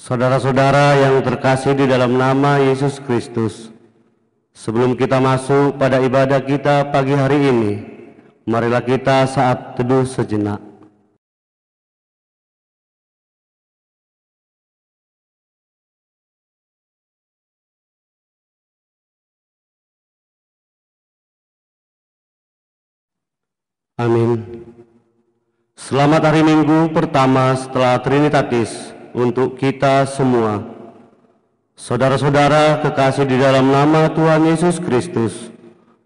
Saudara-saudara yang terkasih di dalam nama Yesus Kristus, sebelum kita masuk pada ibadah kita pagi hari ini, marilah kita saat teduh sejenak. Amin. Selamat hari Minggu pertama setelah Trinitatis untuk kita semua. Saudara-saudara kekasih di dalam nama Tuhan Yesus Kristus,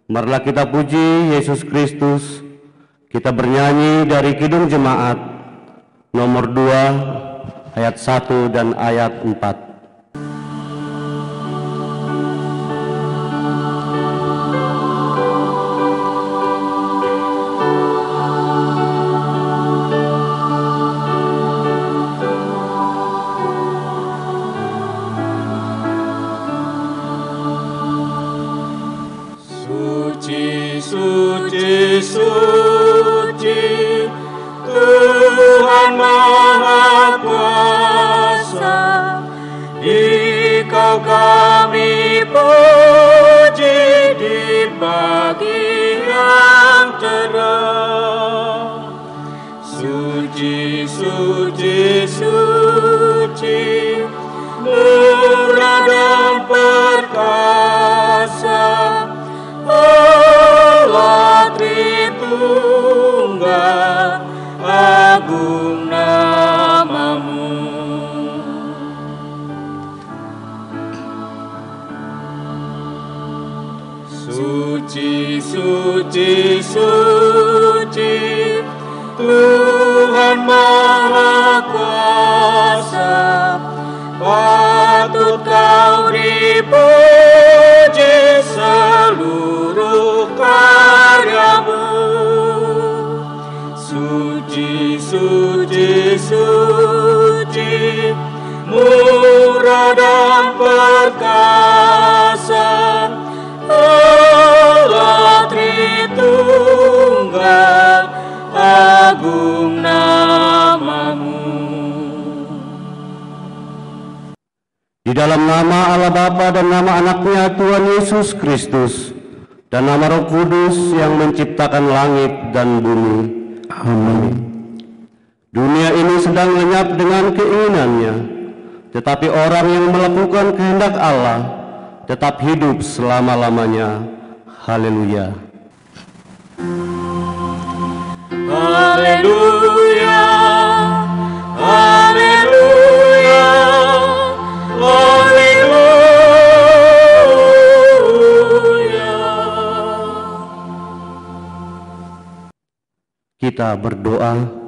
marilah kita puji Yesus Kristus. Kita bernyanyi dari Kidung Jemaat nomor 2 ayat 1 dan ayat 4. Suci, Tuhan Maha Kuasa, Dikau kami puji di pagi yang terang. Suci, suci, suci, murah dan perkasa, Allah Tritunggal, agung namamu. Suci, suci, suci, Tuhan Maha Kuasa, patut kau dipuji seluruh karyamu. Suci, suci, suci, murah dan perkasa, Allah Tritunggal, agung namamu. Di dalam nama Allah Bapa dan nama Anaknya Tuhan Yesus Kristus dan nama Roh Kudus yang menciptakan langit dan bumi. Amin. Dunia ini sedang lenyap dengan keinginannya, tetapi orang yang melakukan kehendak Allah tetap hidup selama-lamanya. Haleluya. Haleluya, haleluya, haleluya. Kita berdoa.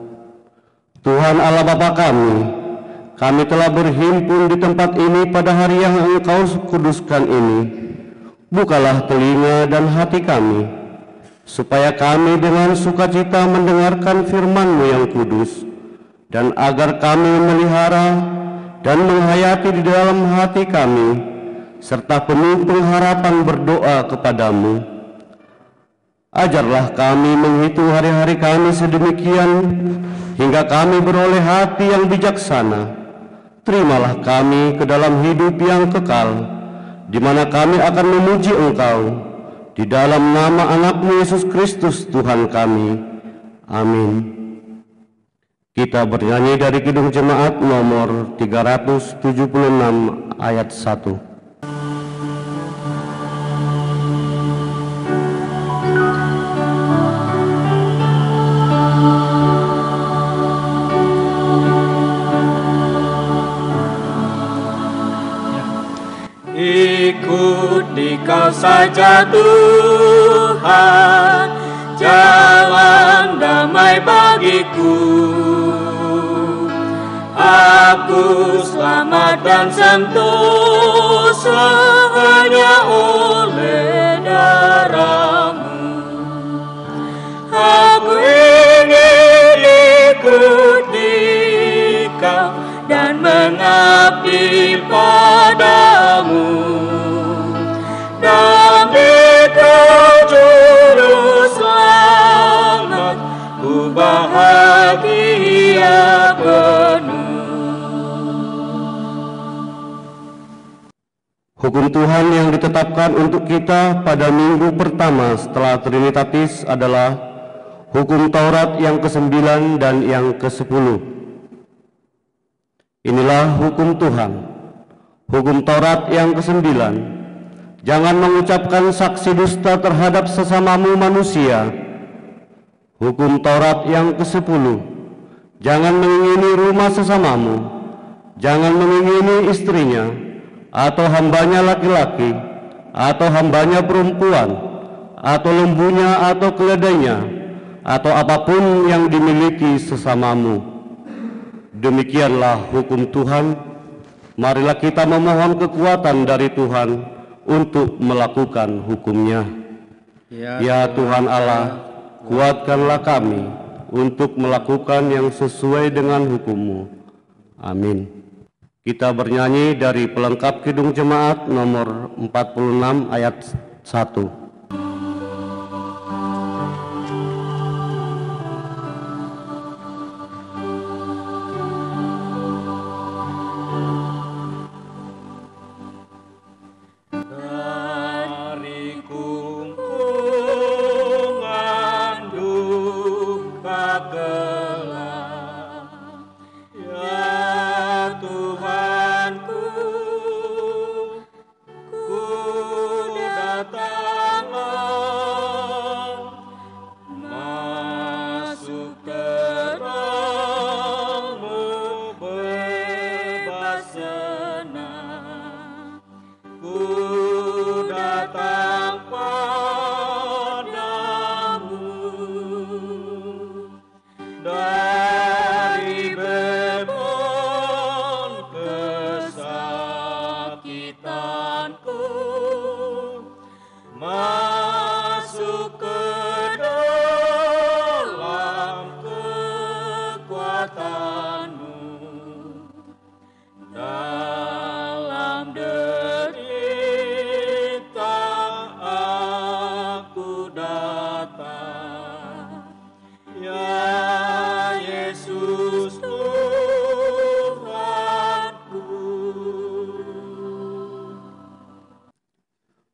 Tuhan Allah Bapa kami telah berhimpun di tempat ini pada hari yang Engkau kuduskan ini. Bukalah telinga dan hati kami, supaya kami dengan sukacita mendengarkan firman-Mu yang kudus, dan agar kami melihara dan menghayati di dalam hati kami, serta penuh pengharapan berdoa kepadamu. Ajarlah kami menghitung hari-hari kami sedemikian, hingga kami beroleh hati yang bijaksana. Terimalah kami ke dalam hidup yang kekal, di mana kami akan memuji Engkau, di dalam nama Anak-Mu Yesus Kristus Tuhan kami. Amin. Kita bernyanyi dari Kidung Jemaat nomor 376 ayat 1. Ikut Dikau saja Tuhan, jalan damai bagiku. Aku selamat dan sentosa hanya oleh darah-Mu. Aku ingin ikut Dikau dan mengabdi padamu. Dan Dikau juru selamat, ku bahagia penuh. Hukum Tuhan yang ditetapkan untuk kita pada minggu pertama setelah Trinitatis adalah hukum Taurat yang ke-9 dan yang ke-10. Inilah hukum Tuhan. Hukum Taurat yang ke-9. Jangan mengucapkan saksi dusta terhadap sesamamu manusia. Hukum Taurat yang ke-10. Jangan mengingini rumah sesamamu. Jangan mengingini istrinya, atau hambanya laki-laki, atau hambanya perempuan, atau lembunya atau keledainya, atau apapun yang dimiliki sesamamu. Demikianlah hukum Tuhan. Marilah kita memohon kekuatan dari Tuhan untuk melakukan hukumnya. Ya Tuhan Allah, kuatkanlah kami untuk melakukan yang sesuai dengan hukum-Mu. Amin. Kita bernyanyi dari pelengkap Kidung Jemaat nomor 46 ayat 1.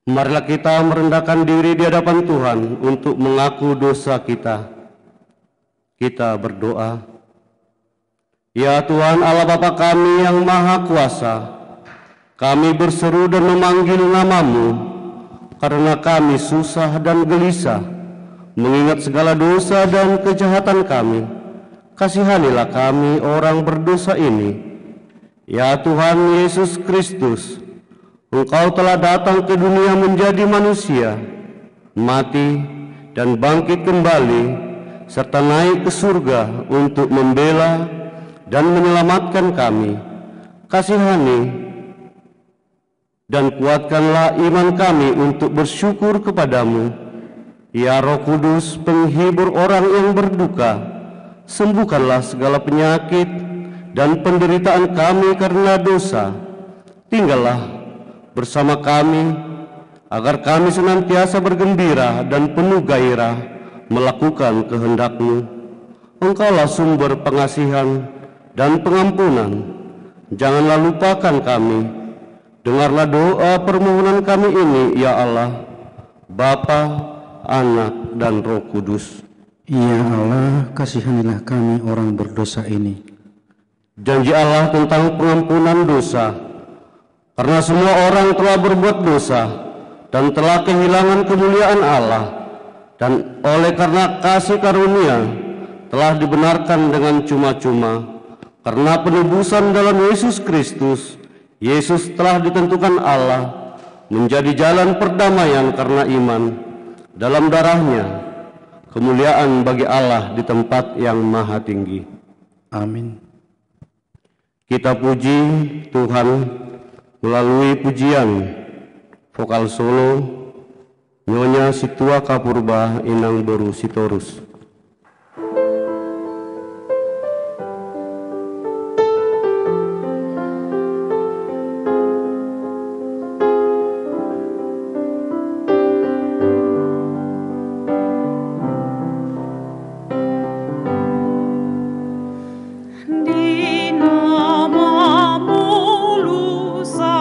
Marilah kita merendahkan diri di hadapan Tuhan untuk mengaku dosa kita. Kita berdoa. Ya Tuhan Allah Bapa kami yang Maha Kuasa, kami berseru dan memanggil nama-Mu karena kami susah dan gelisah mengingat segala dosa dan kejahatan kami. Kasihanilah kami orang berdosa ini. Ya Tuhan Yesus Kristus, Engkau telah datang ke dunia menjadi manusia, mati dan bangkit kembali, serta naik ke surga untuk membela dan menyelamatkan kami. Kasihani dan kuatkanlah iman kami untuk bersyukur kepadamu. Ya Roh Kudus, penghibur orang yang berduka, sembuhkanlah segala penyakit dan penderitaan kami karena dosa. Tinggallah bersama kami, agar kami senantiasa bergembira dan penuh gairah melakukan kehendak-Mu. Engkaulah sumber pengasihan dan pengampunan. Janganlah lupakan kami. Dengarlah doa permohonan kami ini, ya Allah, Bapa, Anak, dan Roh Kudus. Ya Allah, kasihanilah kami orang berdosa ini. Janji Allah tentang pengampunan dosa. Karena semua orang telah berbuat dosa dan telah kehilangan kemuliaan Allah, dan oleh karena kasih karunia telah dibenarkan dengan cuma-cuma. Karena penebusan dalam Yesus Kristus, Yesus telah ditentukan Allah menjadi jalan perdamaian karena iman. Dalam darahnya, kemuliaan bagi Allah di tempat yang maha tinggi. Amin. Kita puji Tuhan melalui pujian vokal solo Nyonya Situa Kapurba Inang Beru Sitorus. Di namamu lusandokmu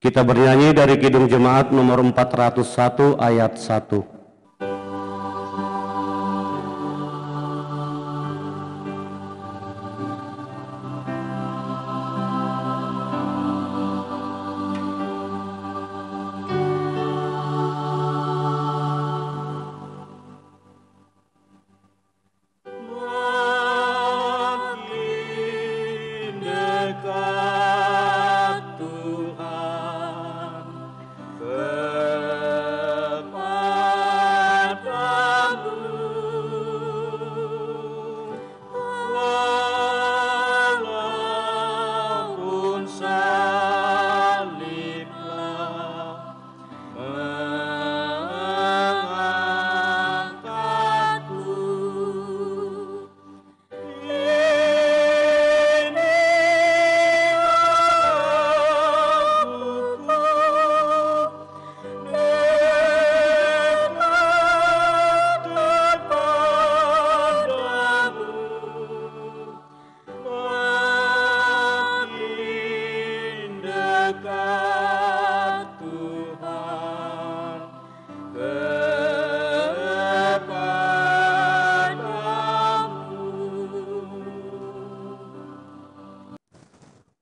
Kita bernyanyi dari Kidung Jemaat nomor 401 ayat 1.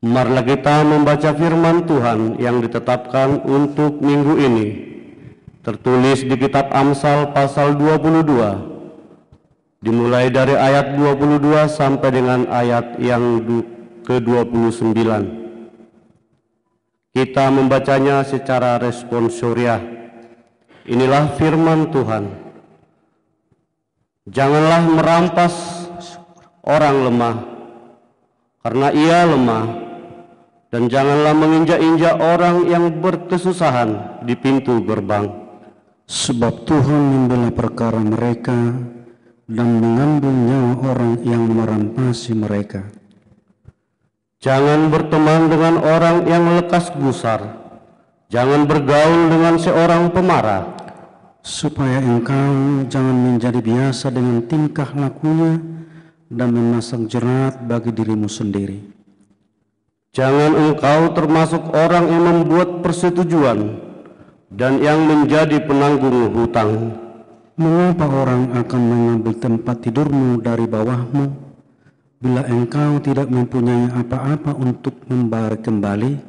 Marilah kita membaca firman Tuhan yang ditetapkan untuk minggu ini, tertulis di kitab Amsal pasal 22, dimulai dari ayat 22 sampai dengan ayat yang ke-29. Kita membacanya secara responsorial. Inilah firman Tuhan. Janganlah merampas orang lemah, karena ia lemah, dan janganlah menginjak-injak orang yang berkesusahan di pintu gerbang. Sebab Tuhan membela perkara mereka dan mengambil nyawa orang yang merampasi mereka. Jangan berteman dengan orang yang lekas gusar. Jangan bergaul dengan seorang pemarah. Supaya engkau jangan menjadi biasa dengan tingkah lakunya dan memasang jerat bagi dirimu sendiri. Jangan engkau termasuk orang yang membuat persetujuan dan yang menjadi penanggung hutang. Mengapa orang akan mengambil tempat tidurmu dari bawahmu, bila engkau tidak mempunyai apa-apa untuk membayar kembali?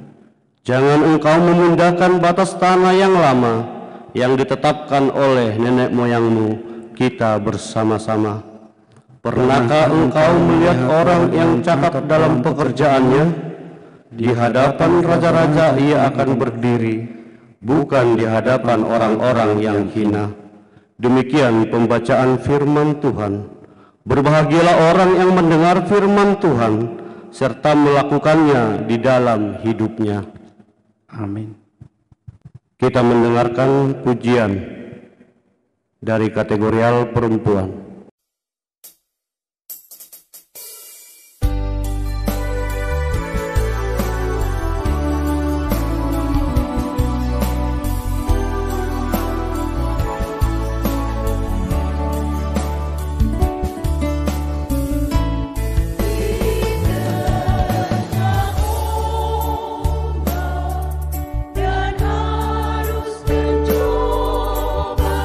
Jangan engkau memindahkan batas tanah yang lama yang ditetapkan oleh nenek moyangmu kita bersama-sama. Pernahkah engkau melihat orang yang cakap dalam pekerjaannya? Di hadapan raja-raja ia akan berdiri, bukan di hadapan orang-orang yang hina. Demikian pembacaan firman Tuhan. Berbahagialah orang yang mendengar firman Tuhan serta melakukannya di dalam hidupnya. Amin. Kita mendengarkan pujian dari kategorial perempuan. Dan harus mencoba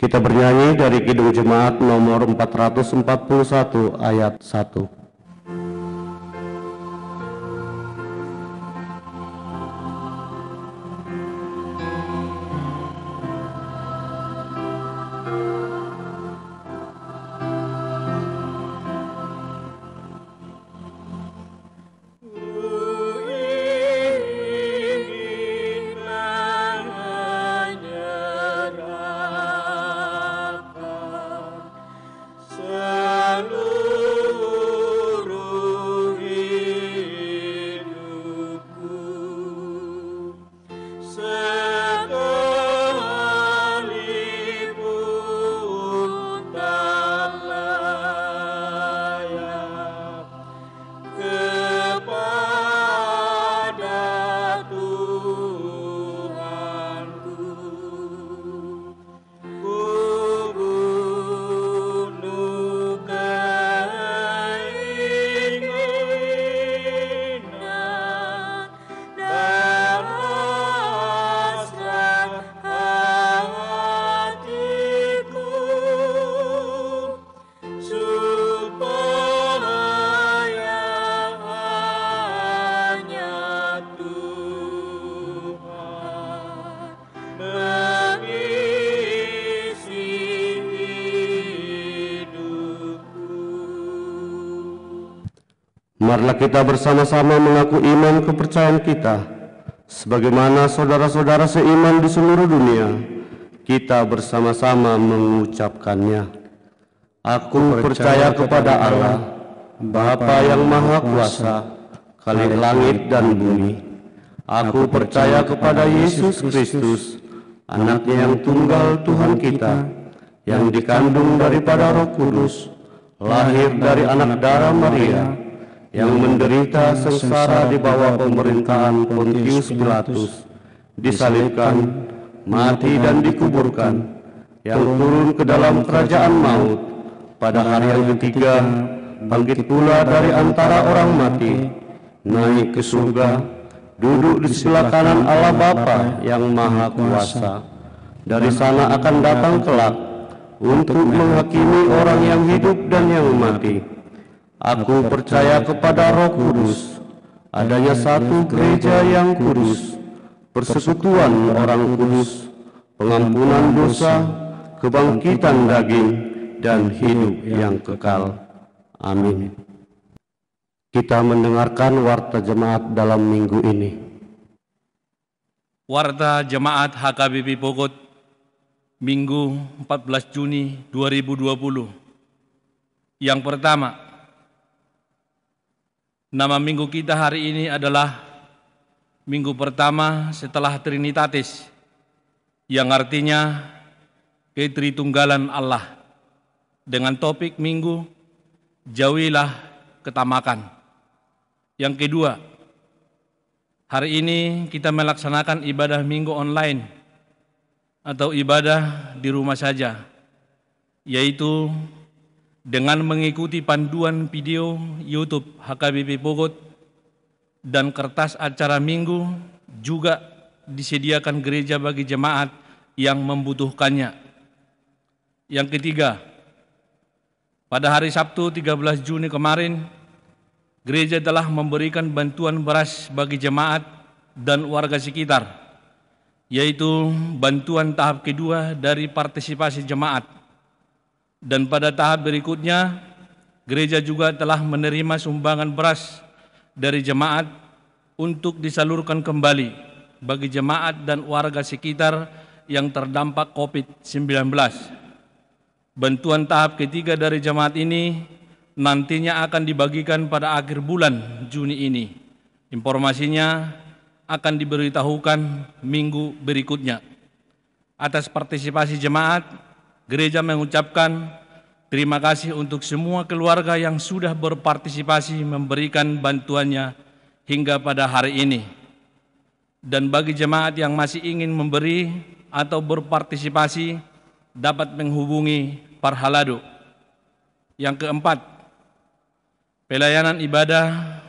Kita bernyanyi dari Kidung Jemaat nomor 441 ayat 1. Marilah kita bersama-sama mengaku iman kepercayaan kita, sebagaimana saudara-saudara seiman di seluruh dunia, kita bersama-sama mengucapkannya. Aku percaya kepada Allah, Bapa yang Maha Kuasa, Khalik langit dan bumi. Aku percaya kepada Yesus Kristus, Anaknya yang tunggal Tuhan kita, yang dikandung daripada Roh Kudus, lahir dari anak darah Maria, yang menderita sengsara di bawah pemerintahan Pontius Pilatus, disalibkan, mati dan dikuburkan, yang turun ke dalam kerajaan maut, pada hari yang ketiga, bangkit pula dari antara orang mati, naik ke surga, duduk di sebelah kanan Allah Bapa yang Maha Kuasa. Dari sana akan datang kelak, untuk menghakimi orang yang hidup dan yang mati. Aku percaya kepada Roh Kudus, adanya satu gereja yang kudus, persekutuan orang kudus, pengampunan dosa, kebangkitan daging, dan hidup yang kekal. Amin. Kita mendengarkan warta jemaat dalam minggu ini. Warta Jemaat HKBP Pogot, Minggu 14 Juni 2020. Yang pertama, nama minggu kita hari ini adalah minggu pertama setelah Trinitatis, yang artinya Ketritunggalan Allah, dengan topik minggu Jauhilah Ketamakan. Yang kedua, hari ini kita melaksanakan ibadah minggu online atau ibadah di rumah saja, yaitu dengan mengikuti panduan video YouTube HKBP Pogot, dan kertas acara minggu juga disediakan gereja bagi jemaat yang membutuhkannya. Yang ketiga, pada hari Sabtu 13 Juni kemarin, gereja telah memberikan bantuan beras bagi jemaat dan warga sekitar, yaitu bantuan tahap kedua dari partisipasi jemaat. Dan pada tahap berikutnya, gereja juga telah menerima sumbangan beras dari jemaat untuk disalurkan kembali bagi jemaat dan warga sekitar yang terdampak COVID-19. Bantuan tahap ketiga dari jemaat ini nantinya akan dibagikan pada akhir bulan Juni ini. Informasinya akan diberitahukan minggu berikutnya. Atas partisipasi jemaat, gereja mengucapkan terima kasih untuk semua keluarga yang sudah berpartisipasi memberikan bantuannya hingga pada hari ini. Dan bagi jemaat yang masih ingin memberi atau berpartisipasi, dapat menghubungi Parhalado. Yang keempat, pelayanan ibadah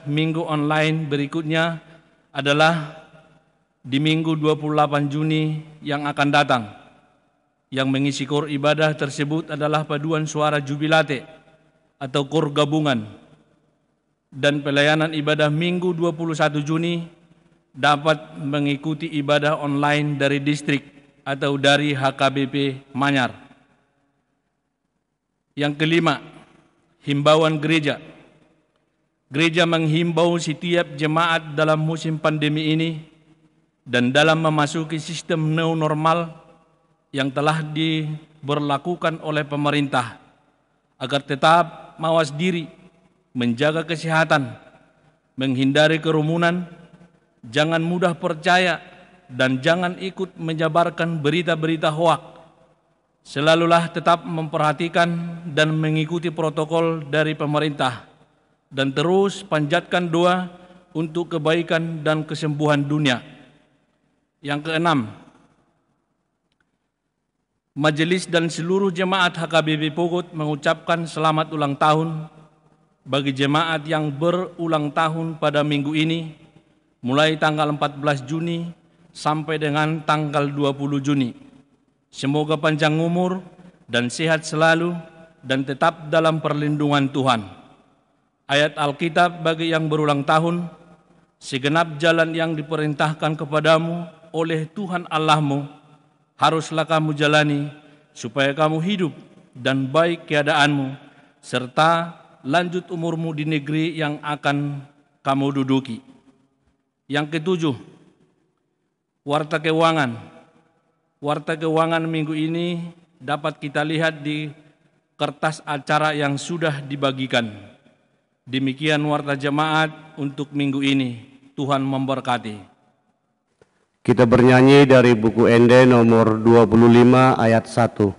minggu online berikutnya adalah di Minggu 28 Juni yang akan datang. Yang mengisi kor ibadah tersebut adalah paduan suara jubilate atau kor gabungan, dan pelayanan ibadah Minggu 21 Juni dapat mengikuti ibadah online dari distrik atau dari HKBP Manyar. Yang kelima, himbauan gereja. Gereja menghimbau setiap jemaat dalam musim pandemi ini dan dalam memasuki sistem new normal yang telah diberlakukan oleh pemerintah agar tetap mawas diri, menjaga kesehatan, menghindari kerumunan, jangan mudah percaya, dan jangan ikut menyebarkan berita-berita hoak. Selalulah tetap memperhatikan dan mengikuti protokol dari pemerintah, dan terus panjatkan doa untuk kebaikan dan kesembuhan dunia. Yang keenam, Majelis dan seluruh jemaat HKBP Pogot mengucapkan selamat ulang tahun bagi jemaat yang berulang tahun pada minggu ini, mulai tanggal 14 Juni sampai dengan tanggal 20 Juni. Semoga panjang umur dan sehat selalu dan tetap dalam perlindungan Tuhan. Ayat Alkitab bagi yang berulang tahun, segenap jalan yang diperintahkan kepadamu oleh Tuhan Allahmu haruslah kamu jalani, supaya kamu hidup dan baik keadaanmu, serta lanjut umurmu di negeri yang akan kamu duduki. Yang ketujuh, warta keuangan. Warta keuangan minggu ini dapat kita lihat di kertas acara yang sudah dibagikan. Demikian warta jemaat untuk minggu ini. Tuhan memberkati. Kita bernyanyi dari buku Ende nomor 25 ayat 1.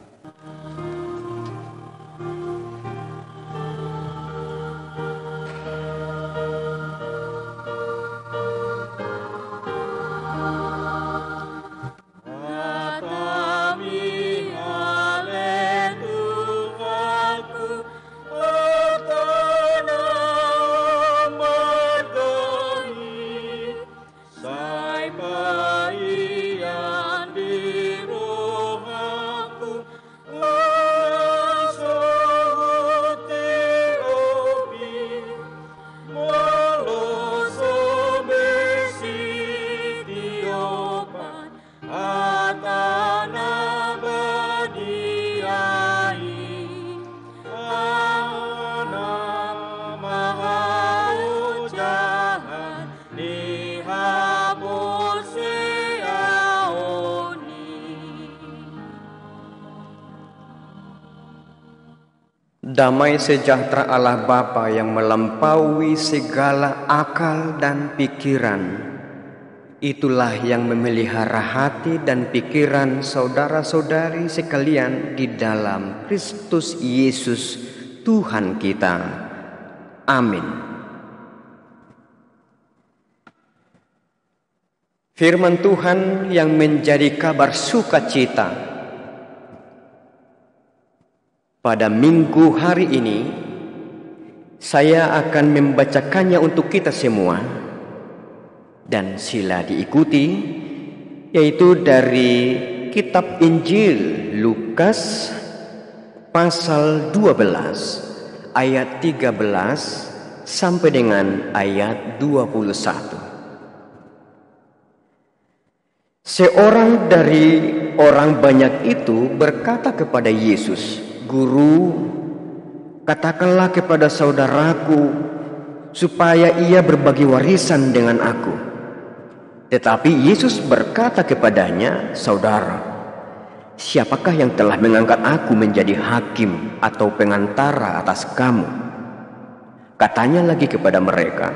Damai sejahtera Allah Bapa yang melampaui segala akal dan pikiran, itulah yang memelihara hati dan pikiran saudara-saudari sekalian di dalam Kristus Yesus Tuhan kita. Amin. Firman Tuhan yang menjadi kabar sukacita. Pada minggu hari ini, saya akan membacakannya untuk kita semua, dan sila diikuti, yaitu dari kitab Injil Lukas pasal 12 ayat 13 sampai dengan ayat 21. Seorang dari orang banyak itu berkata kepada Yesus, "Guru, katakanlah kepada saudaraku supaya ia berbagi warisan dengan aku." Tetapi Yesus berkata kepadanya, "Saudara, siapakah yang telah mengangkat aku menjadi hakim atau pengantara atas kamu?" Katanya lagi kepada mereka,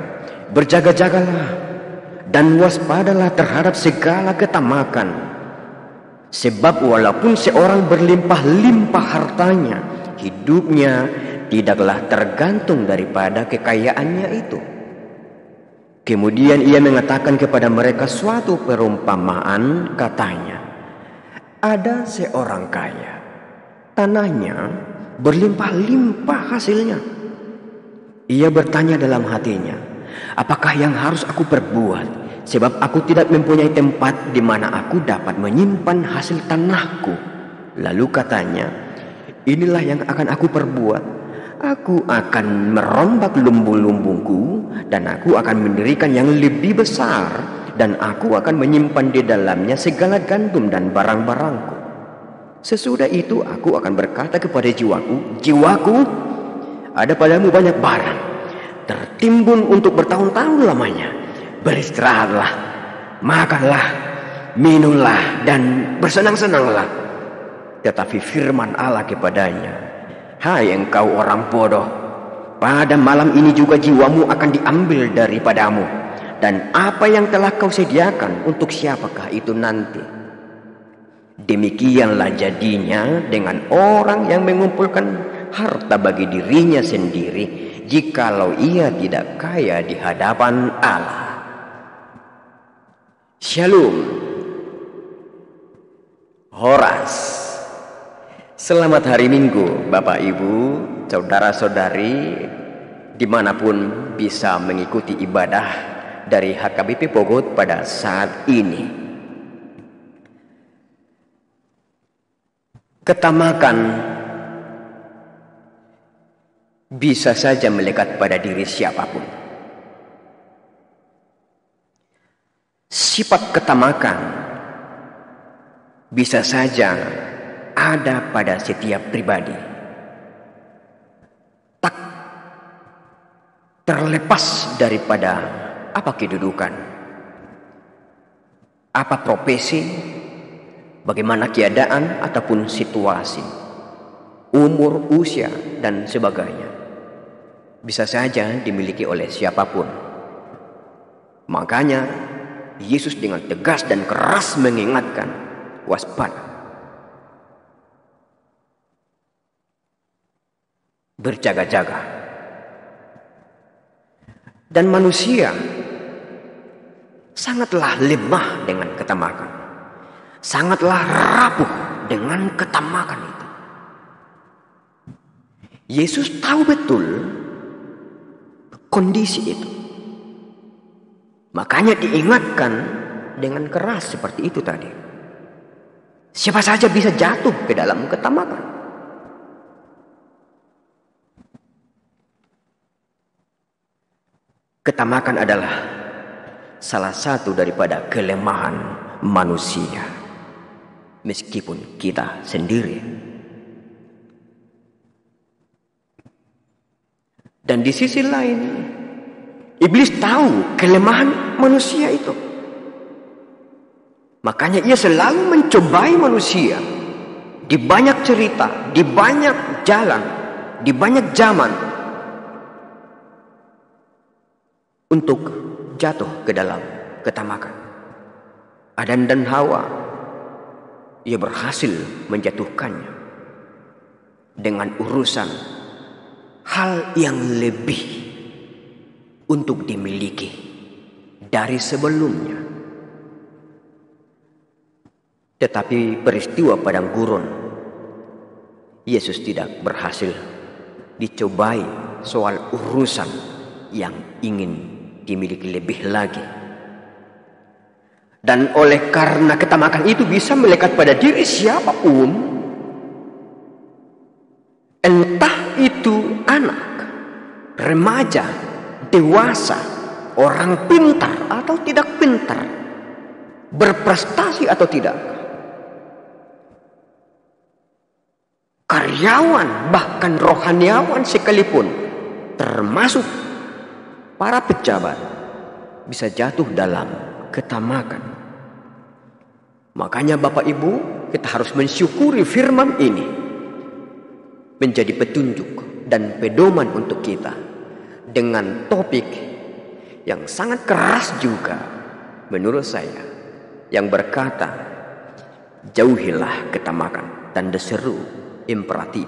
"Berjaga-jagalah dan waspadalah terhadap segala ketamakan. Sebab walaupun seorang berlimpah-limpah hartanya, hidupnya tidaklah tergantung daripada kekayaannya itu." Kemudian ia mengatakan kepada mereka suatu perumpamaan, katanya, "Ada seorang kaya, tanahnya berlimpah-limpah hasilnya. Ia bertanya dalam hatinya, apakah yang harus aku perbuat? Sebab aku tidak mempunyai tempat di mana aku dapat menyimpan hasil tanahku." Lalu katanya, inilah yang akan aku perbuat. Aku akan merombak lumbu-lumbungku dan aku akan mendirikan yang lebih besar, dan aku akan menyimpan di dalamnya segala gandum dan barang-barangku. Sesudah itu aku akan berkata kepada jiwaku, jiwaku, ada padamu banyak barang, tertimbun untuk bertahun-tahun lamanya. Beristirahatlah, makanlah, minumlah, dan bersenang-senanglah. Tetapi firman Allah kepadanya, hai engkau orang bodoh, pada malam ini juga jiwamu akan diambil daripadamu, dan apa yang telah kau sediakan untuk siapakah itu nanti? Demikianlah jadinya dengan orang yang mengumpulkan harta bagi dirinya sendiri, jikalau ia tidak kaya di hadapan Allah. Shalom. Horas. Selamat hari Minggu, Bapak Ibu, saudara-saudari, dimanapun bisa mengikuti ibadah dari HKBP Pogot pada saat ini. Ketamakan bisa saja melekat pada diri siapapun. Sifat ketamakan bisa saja ada pada setiap pribadi. Tak terlepas daripada apa kedudukan, apa profesi, bagaimana keadaan ataupun situasi, umur, usia, dan sebagainya. Bisa saja dimiliki oleh siapapun. Makanya Yesus dengan tegas dan keras mengingatkan, waspada, berjaga-jaga. Dan manusia sangatlah lemah dengan ketamakan, sangatlah rapuh dengan ketamakan itu. Yesus tahu betul kondisi itu. Makanya diingatkan dengan keras seperti itu tadi. Siapa saja bisa jatuh ke dalam ketamakan. Ketamakan adalah salah satu daripada kelemahan manusia, meskipun kita sendiri. Dan di sisi lain, iblis tahu kelemahan manusia itu. Makanya ia selalu mencobai manusia di banyak cerita, di banyak jalan, di banyak zaman, untuk jatuh ke dalam ketamakan. Adam dan Hawa, ia berhasil menjatuhkannya dengan urusan hal yang lebih untuk dimiliki dari sebelumnya. Tetapi peristiwa padang gurun, Yesus tidak berhasil dicobai soal urusan yang ingin dimiliki lebih lagi. Dan oleh karena ketamakan itu bisa melekat pada diri siapapun, entah itu anak, remaja, dewasa, orang pintar atau tidak pintar, berprestasi atau tidak, karyawan bahkan rohaniawan sekalipun, termasuk para pejabat, bisa jatuh dalam ketamakan. Makanya Bapak Ibu, kita harus mensyukuri firman ini menjadi petunjuk dan pedoman untuk kita, dengan topik yang sangat keras juga menurut saya, yang berkata, jauhilah ketamakan, tanda seru imperatif,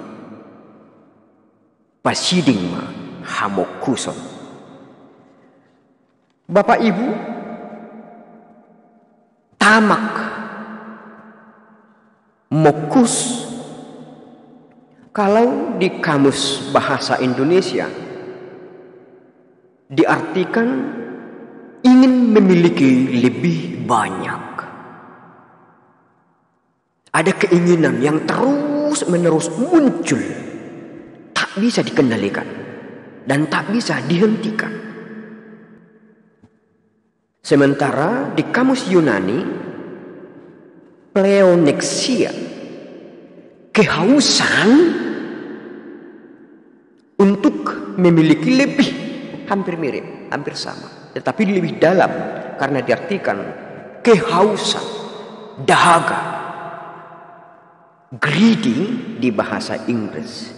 pasidingma hamokuson. Bapak Ibu, tamak, mokus, kalau di kamus bahasa Indonesia diartikan ingin memiliki lebih banyak. Ada keinginan yang terus-menerus muncul, tak bisa dikendalikan dan tak bisa dihentikan. Sementara di kamus Yunani, pleonexia, kehausan untuk memiliki lebih, hampir mirip, hampir sama, tetapi lebih dalam karena diartikan kehausan, dahaga, greedy di bahasa Inggris.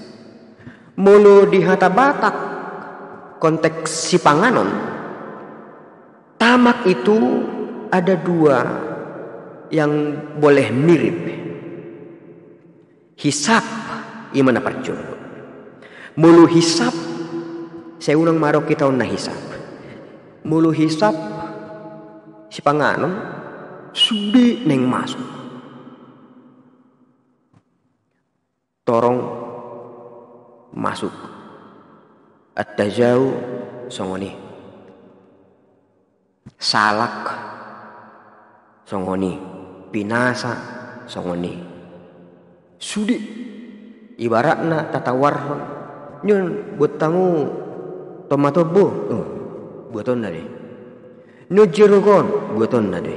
Mulu di Hata Batak konteks Sipanganon, tamak itu ada dua yang boleh mirip. Hisap imana parjo. Mulu hisap saya ulang marok kita na hisap. Mulu hisap Sipanganon subi neng masuk. Torong masuk at-tajau songoni, salak songoni, pinasa songoni, sudi ibaratna tatawarhon nyun buat tamu tomato bu buaton nade nyo jerogon buaton nade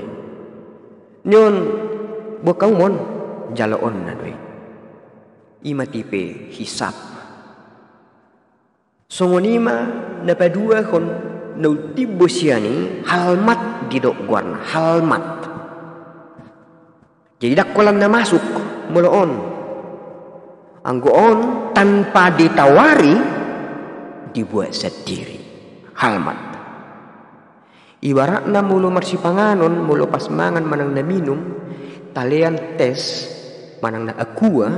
nyon buat kamu mon jaloon nade ima tipe hisap songonima napadua kon nautibosiani halmat didok guarna halmat. Jadi dakolan na masuk muloon anggoon tanpa ditawari dibuat sendiri halmat. Ibaratna mulo marsipanganon mulo pas mangan manang na minum talian tes manang na aqua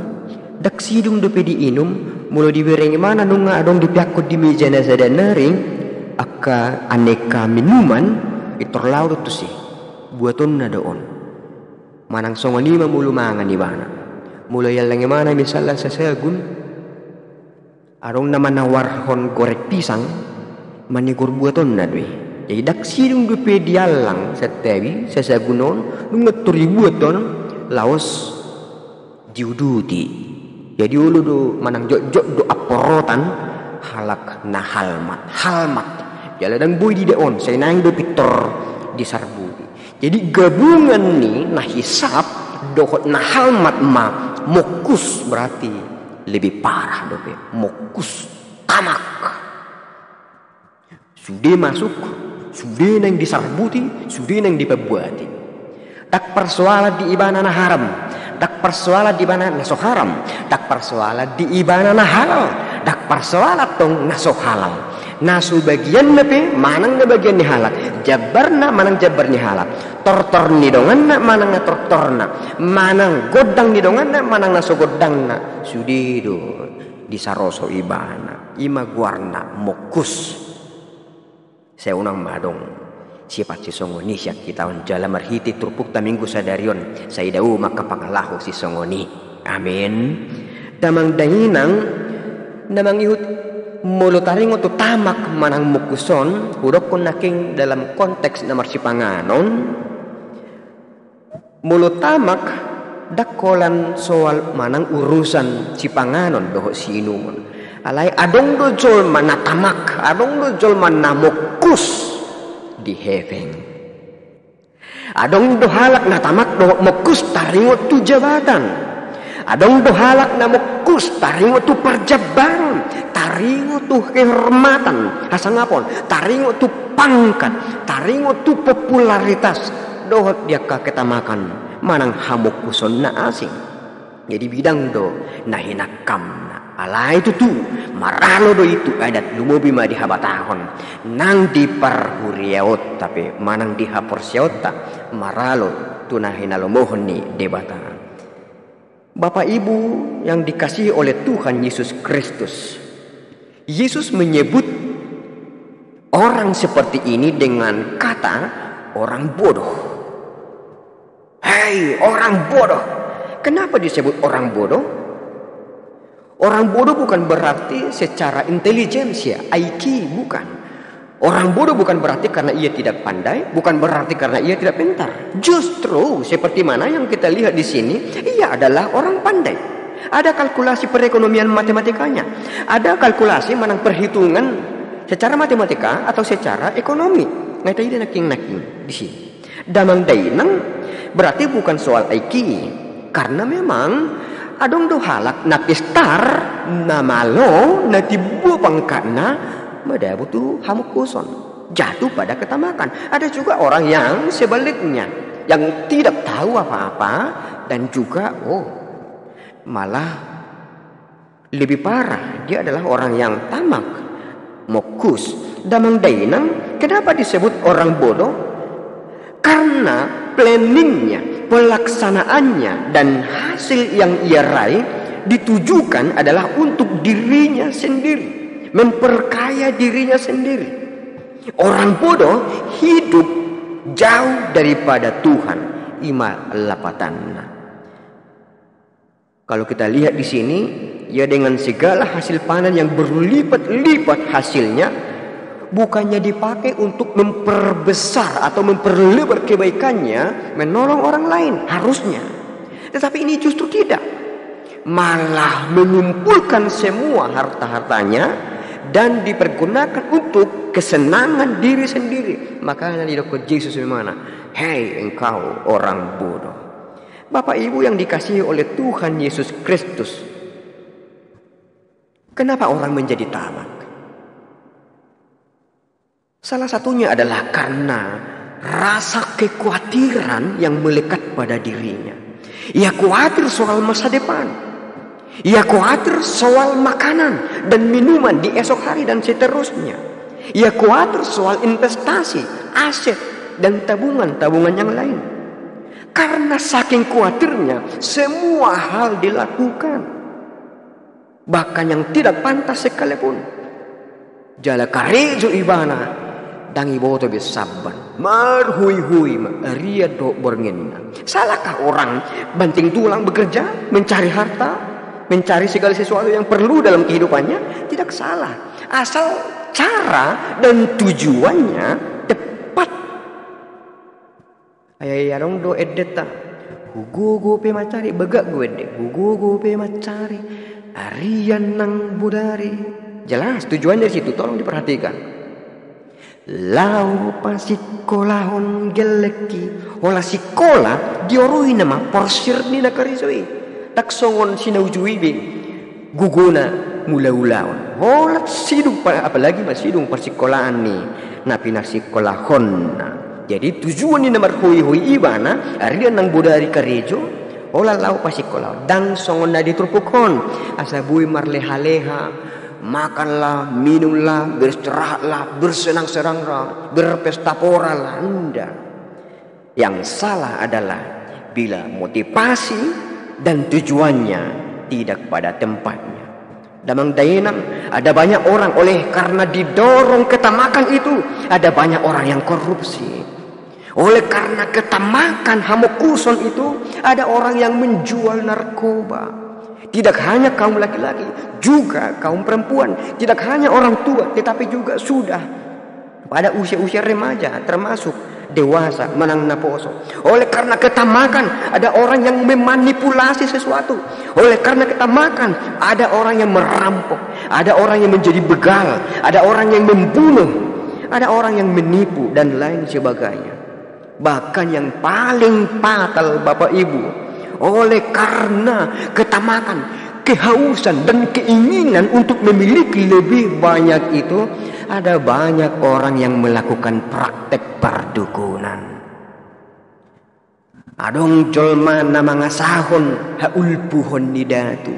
dak sidung do pedi inum mulo dibereng mana nunga adong dipiakot di meja na sada naring aka aneka minuman itorlaw tu si buaton na doon manang songonima mulo mangan ibana mulo yalang mana misalnya sa sagun adong naman nawarhon gorek pisang manigur buaton na doi jadi dak sidung do pedi alang sa tewi sa sagunon nunga turi buaton laos diuduti. Jadi ulu do manang jok do aporotan halak na halmat jalan boy di deon saya nang do pitor di sarbu. Jadi gabungan nih nah hisap dohot na halmat ma mokus berarti lebih parah do pe mokus tamak sudah masuk sudah nang disarbuti sudah nang diperbuati tak persoalan di ibana na haram dak persoalan di mana naso haram, dak persoalan di ibana na halal, dak persoalan tong naso halal. Nasu bagian nape manang na bagian ni halal, jabarna manang jabar ni halal, tortor ni dongan na manang na tortorna, manang godang ni dongan na manang naso godang na. Sudido di saroso ibana, ima guarna mokus. Saya unang madong. Sifat si songoni siak kita on jala marhiti turpuk ta minggu sadarion saya dau maka pangalahu si songoni amin damang dahinang namang ihut mulo taringo tu tamak manang mukuson hudok kon naking dalam konteks namar si panganon mulo tamak dakolan soal manang urusan si panganon doho si inumun alai adong do jol mana tamak adong do jol mana mukus di heaven. Adong do halak na tamak do mokus taringo tu jabatan. Adong do halak na mokus taringo tu perjabaran, taringo tu kehormatan. Hasangapon, taringo tu pangkat, taringo tu popularitas. Dohot dia ka ketamakan manang hamokuson na asing. Jadi bidang do nahinakam na alai itu tu maralo do itu adat lumobi ma dihabatahon nang di parhuriaot tapi manang dihaporsiota maralo tu nahinalomohon ni debatan. Bapak Ibu yang dikasihi oleh Tuhan Yesus Kristus, Yesus menyebut orang seperti ini dengan kata orang bodoh. Hei orang bodoh. Kenapa disebut orang bodoh? Orang bodoh bukan berarti secara intelijensia, IQ bukan. Orang bodoh bukan berarti karena ia tidak pandai, bukan berarti karena ia tidak pintar. Justru seperti mana yang kita lihat di sini, ia adalah orang pandai. Ada kalkulasi perekonomian matematikanya, ada kalkulasi menang perhitungan secara matematika atau secara ekonomi. Ngai tadi naking di sini. Damang dainang berarti bukan soal IQ, karena memang adong do halak na pistar na malo na tibu pangkana madabu tu hamuk kuson jatuh pada ketamakan. Ada juga orang yang sebaliknya, yang tidak tahu apa-apa dan juga malah lebih parah, dia adalah orang yang tamak, mokus. Damang dainang kenapa disebut orang bodoh? Karena planningnya, pelaksanaannya dan hasil yang ia raih ditujukan adalah untuk dirinya sendiri, memperkaya dirinya sendiri. Orang bodoh hidup jauh daripada Tuhan. Ima lapatanna. Kalau kita lihat di sini, ya dengan segala hasil panen yang berlipat-lipat hasilnya, bukannya dipakai untuk memperbesar atau memperlebar kebaikannya, menolong orang lain harusnya. Tetapi ini justru tidak. Malah mengumpulkan semua harta-hartanya dan dipergunakan untuk kesenangan diri sendiri. Makanya di dokter Yesus bagaimana? Hei engkau orang bodoh. Bapak Ibu yang dikasihi oleh Tuhan Yesus Kristus, kenapa orang menjadi tamak? Salah satunya adalah karena rasa kekhawatiran yang melekat pada dirinya. Ia khawatir soal masa depan. Ia khawatir soal makanan dan minuman di esok hari dan seterusnya. Ia khawatir soal investasi, aset, dan tabungan-tabungan yang lain. Karena saking khawatirnya, semua hal dilakukan. Bahkan yang tidak pantas sekalipun. Jala karejo ibana, dangi boto besaban, marhui-hui ria do borngena. Salahkah orang banting tulang bekerja, mencari harta, mencari segala sesuatu yang perlu dalam kehidupannya? Tidak salah, asal cara dan tujuannya tepat. Ayarong do edeta, hugo pe macari begak gue deh, hugo pe macari arian nang budari. Jelas tujuannya di situ, tolong diperhatikan. Lau pasikolahon geleki, ola sikola diorui nama porsir ni nakarisoi. Tak songon sinaujuibi guguna mula-ulawan. Ola sidung apalagi masidung persikolahan ni napi nasikolahon. Jadi tujuan ni nomor hui-hui ibana ari nang bodari karejo ola lau pasikolah dang songon na diturpukon asabui marleha-leha makanlah, minumlah, beristirahatlah, bersenang-senanglah, berpesta poralah. Anda yang salah adalah bila motivasi dan tujuannya tidak pada tempatnya. Damang dainang ada banyak orang oleh karena didorong ketamakan itu, ada banyak orang yang korupsi. Oleh karena ketamakan hamukuson itu, ada orang yang menjual narkoba. Tidak hanya kaum laki-laki, juga kaum perempuan. Tidak hanya orang tua, tetapi juga sudah pada usia-usia remaja, termasuk dewasa, menang naposo. Oleh karena ketamakan, ada orang yang memanipulasi sesuatu. Oleh karena ketamakan, ada orang yang merampok, ada orang yang menjadi begal, ada orang yang membunuh, ada orang yang menipu, dan lain sebagainya. Bahkan yang paling fatal Bapak Ibu, oleh karena ketamakan, kehausan dan keinginan untuk memiliki lebih banyak itu, ada banyak orang yang melakukan praktek perdukunan. Adong jolma nama ngasahon haulpuhon nidatu,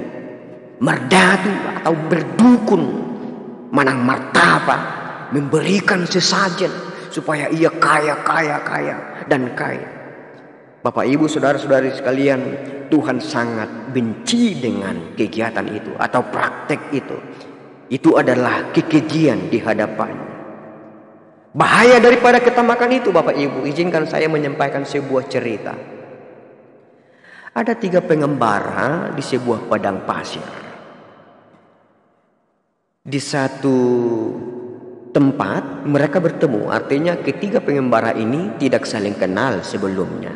merdatu atau berdukun, manang martabat, memberikan sesajen supaya ia kaya dan kaya. Bapak Ibu saudara-saudari sekalian, Tuhan sangat benci dengan kegiatan itu atau praktek itu. Itu adalah kekejian di hadapannya. Bahaya daripada ketamakan itu Bapak Ibu, izinkan saya menyampaikan sebuah cerita. Ada 3 pengembara di sebuah padang pasir. Di satu tempat mereka bertemu. Artinya ketiga pengembara ini tidak saling kenal sebelumnya,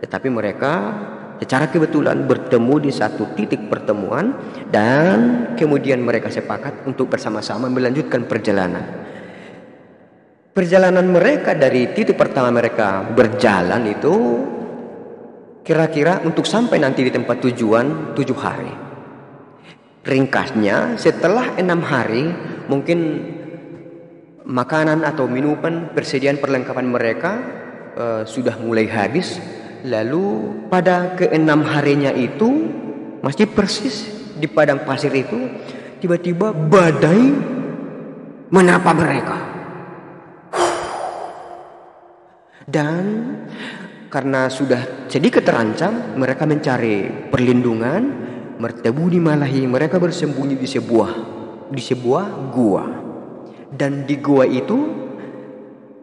tetapi mereka secara kebetulan bertemu di satu titik pertemuan, dan kemudian mereka sepakat untuk bersama-sama melanjutkan perjalanan. Perjalanan mereka dari titik pertama mereka berjalan itu kira-kira untuk sampai nanti di tempat tujuan 7 hari. Ringkasnya, setelah 6 hari mungkin makanan atau minuman, persediaan perlengkapan mereka sudah mulai habis. Lalu pada ke-6 harinya itu, masih persis di padang pasir itu, tiba-tiba badai menerpa mereka. Dan karena sudah sedikit terancam, mereka mencari perlindungan, bertemu di Malahi. Mereka bersembunyi di sebuah gua. Dan di gua itu,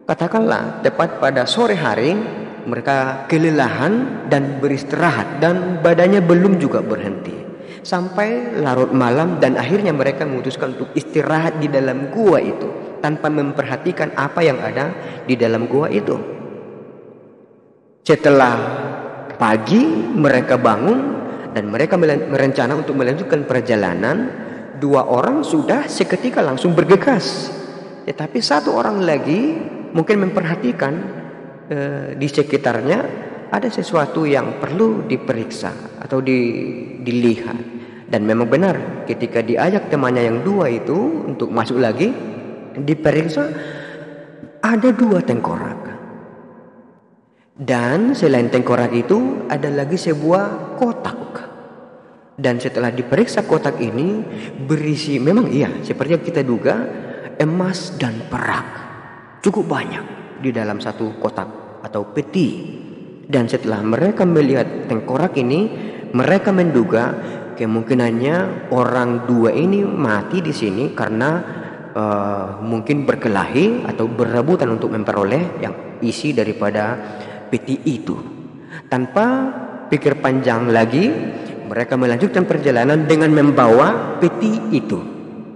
katakanlah tepat pada sore hari, mereka kelelahan dan beristirahat, dan badannya belum juga berhenti. Sampai larut malam, dan akhirnya mereka memutuskan untuk istirahat di dalam gua itu, tanpa memperhatikan apa yang ada di dalam gua itu. Setelah pagi mereka bangun, dan mereka merencana untuk melanjutkan perjalanan. 2 orang sudah seketika langsung bergegas. Tetapi 1 orang lagi mungkin memperhatikan di sekitarnya ada sesuatu yang perlu diperiksa atau dilihat. Dan memang benar, ketika diajak temannya yang 2 itu untuk masuk lagi, diperiksa, ada 2 tengkorak. Dan selain tengkorak itu ada lagi sebuah kotak. Dan setelah diperiksa, kotak ini berisi, memang iya seperti yang kita duga, emas dan perak. Cukup banyak di dalam satu kotak atau peti. Dan setelah mereka melihat tengkorak ini, mereka menduga kemungkinannya orang 2 ini mati di sini karena mungkin berkelahi atau berebutan untuk memperoleh yang isi daripada peti itu. Tanpa pikir panjang lagi, mereka melanjutkan perjalanan dengan membawa peti itu.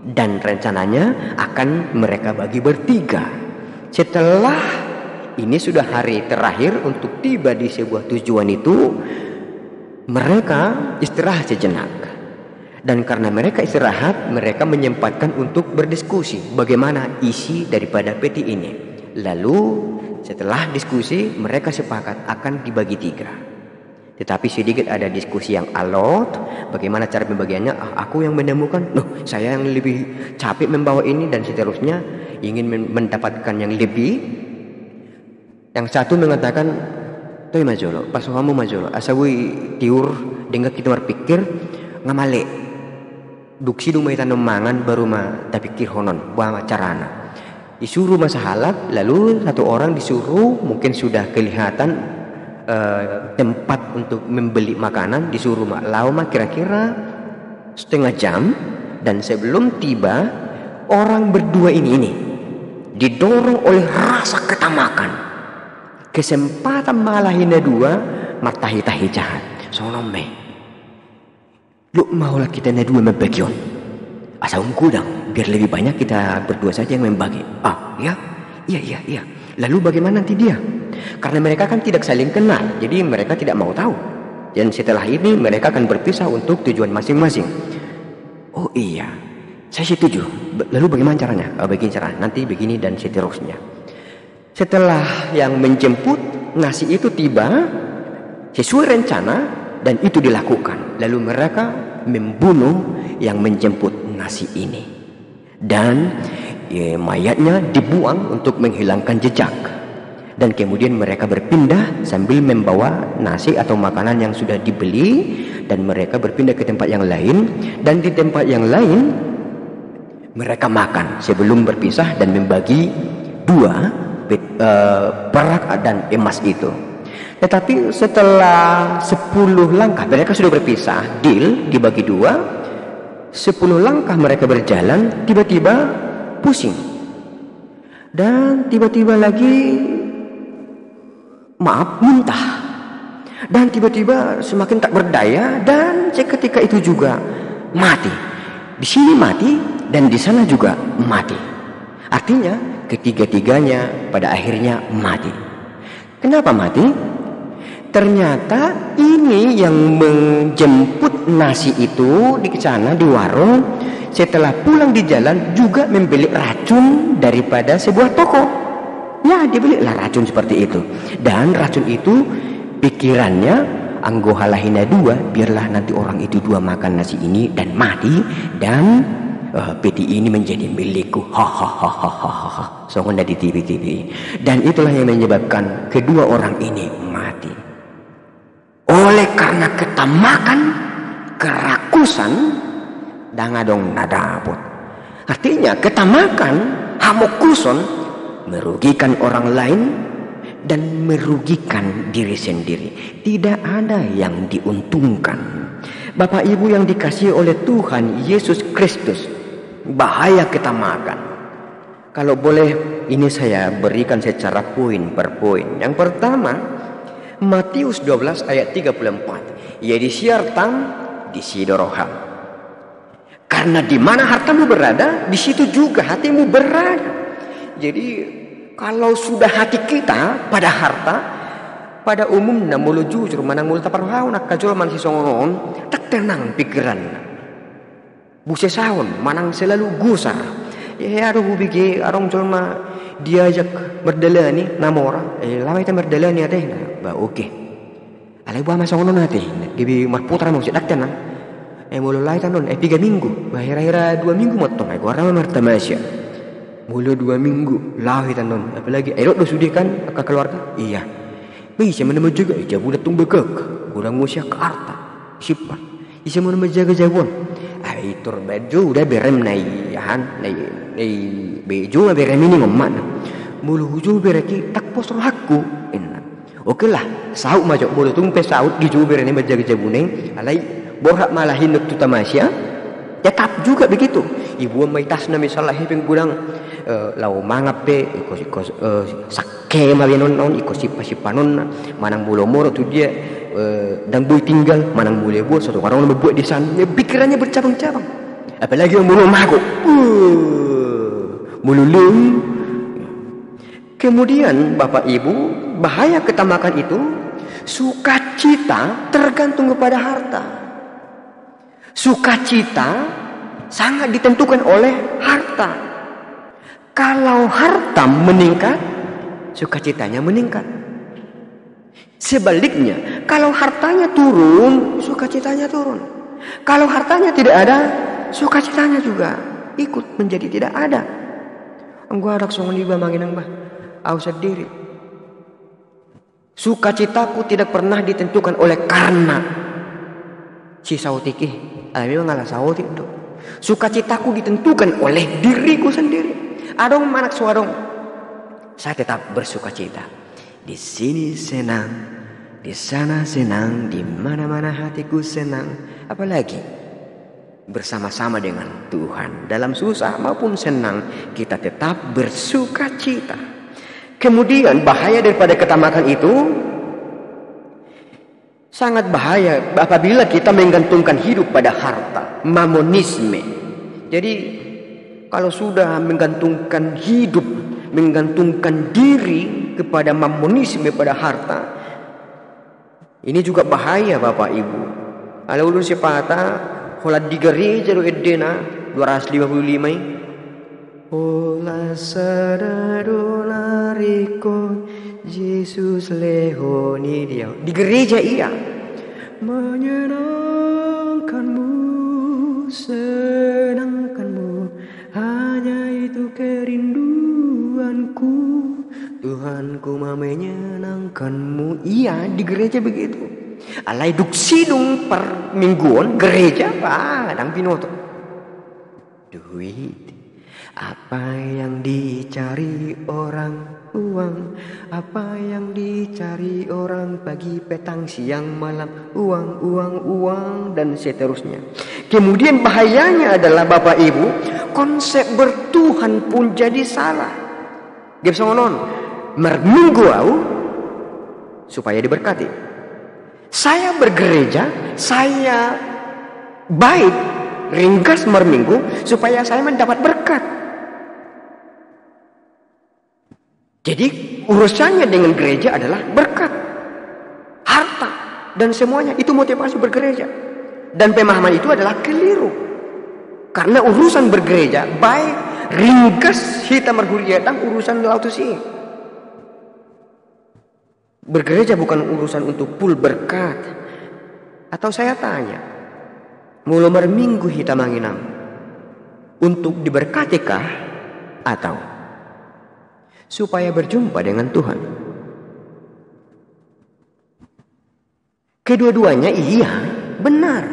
Dan rencananya akan mereka bagi bertiga. Setelah ini sudah hari terakhir untuk tiba di sebuah tujuan itu, mereka istirahat sejenak. Dan karena mereka istirahat, mereka menyempatkan untuk berdiskusi bagaimana isi daripada peti ini. Lalu setelah diskusi, mereka sepakat akan dibagi 3. Tetapi sedikit ada diskusi yang alot, bagaimana cara pembagiannya. Aku yang menemukan, saya yang lebih capek membawa ini, dan seterusnya, ingin mendapatkan yang lebih. Yang satu mengatakan, "Toy majolo, pas kamu majolo, asawi tiur dengan kita berpikir ngamale. Duksi dumai tanam mangan baru tapikir honon, buah carana." Disuruh masahalat, lalu 1 orang disuruh, mungkin sudah kelihatan tempat untuk membeli makanan, disuruh lama kira-kira setengah jam. Dan sebelum tiba, orang berdua ini didorong oleh rasa ketamakan, kesempatan malahina 2 matahi-tahi jahat. Sonome lu maulah kita na 2 membagion, asal kudang biar lebih banyak kita berdua saja yang membagi. Iya. Lalu bagaimana nanti dia? Karena mereka kan tidak saling kenal, jadi mereka tidak mau tahu. Dan setelah ini mereka akan berpisah untuk tujuan masing-masing. Oh iya, saya setuju. Lalu bagaimana caranya? Begini cara, nanti begini dan seterusnya. Setelah yang menjemput nasi itu tiba sesuai rencana, dan itu dilakukan. Lalu mereka membunuh yang menjemput nasi ini. Dan mayatnya dibuang untuk menghilangkan jejak. Dan kemudian mereka berpindah sambil membawa nasi atau makanan yang sudah dibeli, dan mereka berpindah ke tempat yang lain. Dan di tempat yang lain mereka makan sebelum berpisah dan membagi 2 perak dan emas itu. Tetapi setelah 10 langkah mereka sudah berpisah, deal dibagi 2. 10 langkah mereka berjalan, tiba-tiba pusing. Dan tiba-tiba lagi muntah. Dan tiba-tiba semakin tak berdaya, dan seketika itu juga mati. Di sini mati dan di sana juga mati. Artinya ketiga-tiganya pada akhirnya mati. Kenapa mati? Ternyata ini yang menjemput nasi itu di sana di warung, setelah pulang di jalan juga membeli racun daripada sebuah toko. Ya, dibelilah racun seperti itu. Dan racun itu pikirannya anggo halahina dua, biarlah nanti orang itu dua makan nasi ini dan mati, dan peti ini menjadi milikku. Hahaha. Soalnya di TV. Dan itulah yang menyebabkan kedua orang ini mati. Oleh karena ketamakan, kerakusan, dangadong nadapot. Artinya ketamakan, hamokuson, merugikan orang lain dan merugikan diri sendiri. Tidak ada yang diuntungkan. Bapak Ibu yang dikasihi oleh Tuhan Yesus Kristus, bahaya ketamakan. Kalau boleh ini saya berikan secara poin per poin. Yang pertama, Matius 12 ayat 34. Ya disiartam di sidoroham. Karena di mana hartamu berada, di situ juga hatimu berada. Jadi kalau sudah hati kita pada harta, pada umumnya mulu jujur manang mulu taparuhaw nak kajol man si songon tak tenang pikiran. Buse saon manang selalu gusar. Ya aduh bigi arong jolma diajak berdalani namora. Lama kita berdalani teh. Ba oke. Alay buah masongon nate. Gibi marputra mo si tak tenang. Mulu lai tanon 3 minggu. Bahira-hira 2 minggu motong ay gua martamasya. Mulu 2 minggu lahi tanon. Apalagi ayo do sudi kan ke keluarga. Iya. Bisa mana menjaga jabu datung bekek. Kurang musyak ke harta. Siapa? Bisa mana menjaga jabon. Itur baju udah berem naihan nai beju berem ini ngomat. Mulu huju bereki tak posro hakku. Enak. Oke lah, sauk majok mulu tumpe sauk di ju berene menjaga jabune. Alai borak malah hinuk tu tamasya. Tetap juga begitu. Ibu may tasna misalnya hiping budang lau mangape ikos sake mabinon non ikos sipa-sipanon manang bulo moro tu dia dan boy tinggal manang boleh buat satu orang membuat di sana. Pikirannya bercabang-cabang. Apalagi yang mulu mago. Mululung. Kemudian Bapak Ibu, bahaya ketamakan itu sukacita tergantung kepada harta. Sukacita sangat ditentukan oleh harta. Kalau harta meningkat, sukacitanya meningkat. Sebaliknya, kalau hartanya turun, sukacitanya turun. Kalau hartanya tidak ada, sukacitanya juga ikut menjadi tidak ada. Gua adak songon iba manginang bah, ausad diri. Sukacitaku tidak pernah ditentukan oleh karena si sautiki. Memang ngalah sautik do. Sukacitaku ditentukan oleh diriku sendiri. Adong manak suadong. Saya tetap bersukacita. Di sini senang, di sana senang, di mana-mana hatiku senang. Apalagi bersama-sama dengan Tuhan dalam susah maupun senang kita tetap bersukacita. Kemudian bahaya daripada ketamakan itu sangat bahaya apabila kita menggantungkan hidup pada harta, mamonisme. Jadi kalau sudah menggantungkan hidup, menggantungkan diri kepada mamonisme, pada harta, ini juga bahaya Bapak Ibu. Kalau ulun sepata hola di gereja do edena 255 hola sadadona riko Yesus lehoni dia. Di gereja iya menyenangkanmu, senangkanmu, hanya itu kerinduanku. Tuhanku menyenangkanmu. Iya, di gereja begitu. Alai duk sidung per mingguan gereja apa? Dang pinoto. Duit. Apa yang dicari orang? Uang. Apa yang dicari orang pagi, petang, siang, malam? Uang, uang, uang, dan seterusnya. Kemudian bahayanya adalah Bapak Ibu, konsep bertuhan pun jadi salah. Gak bisa ngonon. Merminggu au supaya diberkati. Saya bergereja, saya baik, ringkas merminggu supaya saya mendapat berkat. Jadi urusannya dengan gereja adalah berkat, harta, dan semuanya itu motivasi bergereja. Dan pemahaman itu adalah keliru. Karena urusan bergereja baik ringkas hita merhuria dan urusan lautusi. Bergereja bukan urusan untuk pul berkat. Atau saya tanya, mulai minggu hita manginam untuk diberkatikah atau supaya berjumpa dengan Tuhan? Kedua-duanya iya, benar.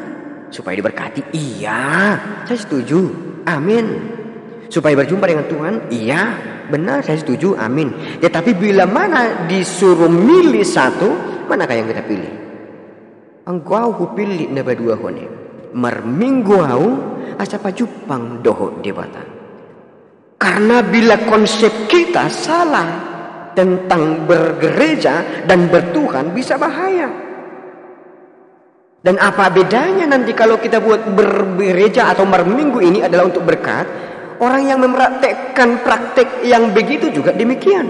Supaya diberkati, iya, saya setuju, amin. Supaya berjumpa dengan Tuhan, iya, benar, saya setuju, amin. Tetapi bila mana disuruh milih satu, manakah yang kita pilih? Engkau pilih naba dua hone. Marminggu au asa pajupang doho debata. Karena bila konsep kita salah tentang bergereja dan bertuhan bisa bahaya. Dan apa bedanya nanti kalau kita buat bergereja atau marminggu ini adalah untuk berkat? Orang yang mempraktekkan praktek yang begitu juga demikian.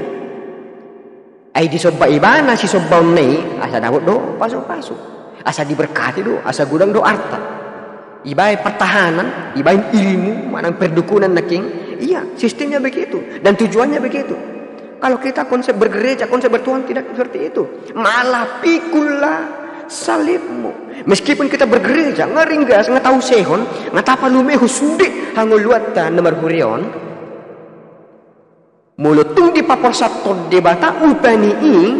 Ai di sobba ibana si sobba nei asa dawet do pasu-pasu. Asa diberkati do, asa gudang do arta. Ibai pertahanan, ibai ilmu, manang perdukunan naking. Iya, sistemnya begitu dan tujuannya begitu. Kalau kita konsep bergereja, konsep bertuhan tidak seperti itu. Malah pikulah salibmu. Meskipun kita bergereja, ngaringgas, ngatau sehon, ngatapa lumehu sudik hanguluata nomor hurion. Mulutung di papor sabto debata upani ing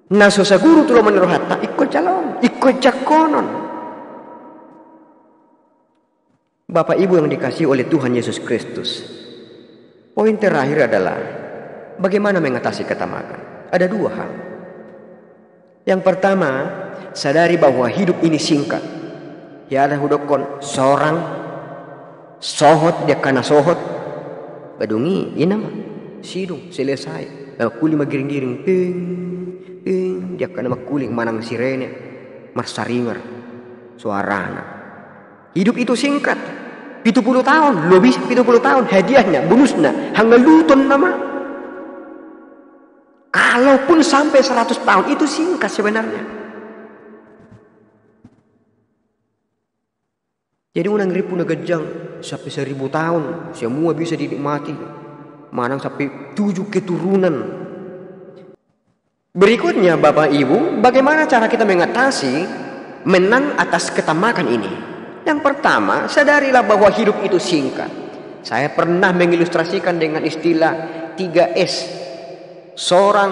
naso sa guru tulo menerohata ikut calon, ikut jakonon. Bapak Ibu yang dikasihi oleh Tuhan Yesus Kristus, poin terakhir adalah bagaimana mengatasi ketamakan. Ada dua hal. Yang pertama, sadari bahwa hidup ini singkat. Ya ada hudokon seorang sohot dia kana sohot badungi inama sidung selesai. Kuli magiring-giring ping dia kana makuling manang sirene marsaringar suarana. Hidup itu singkat. 70 tahun, lebih 70 tahun hadiahnya, bonusnya hangaluton nama. Kalaupun sampai 100 tahun itu singkat sebenarnya. Jadi unang ribu nagajang sampai 1000 tahun semua bisa dinikmati. Manang sampai 7 keturunan. Berikutnya Bapak Ibu, bagaimana cara kita mengatasi menang atas ketamakan ini? Yang pertama, sadarilah bahwa hidup itu singkat. Saya pernah mengilustrasikan dengan istilah 3S. Seorang,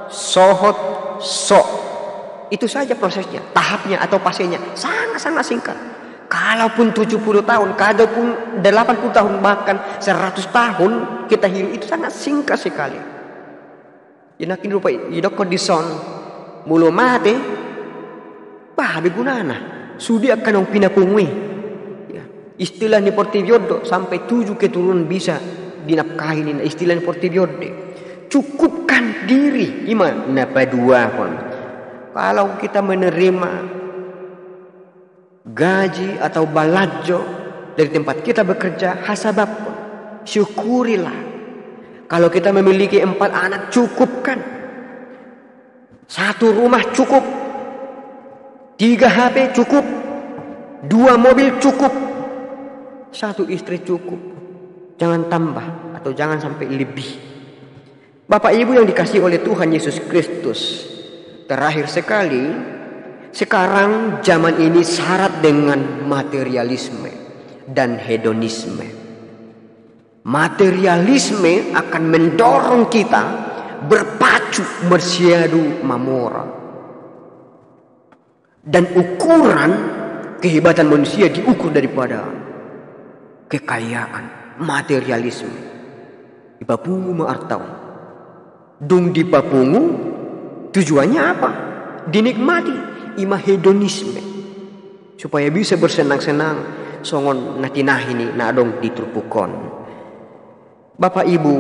sohot, sok. Itu saja prosesnya, tahapnya atau fasenya sangat-sangat singkat. Kalaupun 70 tahun, kalaupun 80 tahun, bahkan 100 tahun kita hidup itu sangat singkat sekali. Inakin rupa idok kondison mulu mate, bah begunana. Sudi akan pinapungwi. Ya. Istilah ni portiviodo sampai 7 keturunan bisa dinapkahin. Istilah ni portiviodo. Cukupkan diri. Ima napa dua pun. Kalau kita menerima gaji atau balajo dari tempat kita bekerja, hasabab pun. Syukurilah. Kalau kita memiliki 4 anak, cukupkan. 1 rumah cukup. 3 HP cukup, 2 mobil cukup, 1 istri cukup. Jangan tambah atau jangan sampai lebih. Bapak Ibu yang dikasihi oleh Tuhan Yesus Kristus, terakhir sekali, sekarang zaman ini syarat dengan materialisme dan hedonisme. Materialisme akan mendorong kita berpacu bersiadu mamora. Dan ukuran kehebatan manusia diukur daripada kekayaan, materialisme. Di papungu maartaw. Dung di papungu tujuannya apa? Dinikmati, ima hedonisme. Supaya bisa bersenang-senang songon natinahini nadong diturpukon. Bapak Ibu,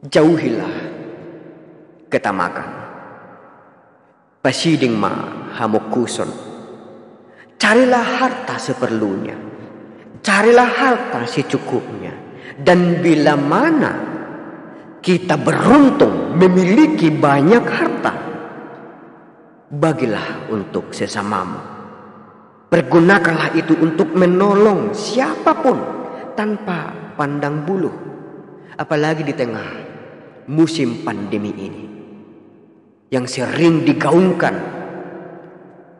jauhilah ketamakan. Pasiding ma hamukuson. Carilah harta seperlunya. Carilah harta secukupnya. Dan bila mana kita beruntung memiliki banyak harta, bagilah untuk sesamamu. Pergunakanlah itu untuk menolong siapapun tanpa pandang bulu. Apalagi di tengah musim pandemi ini yang sering digaungkan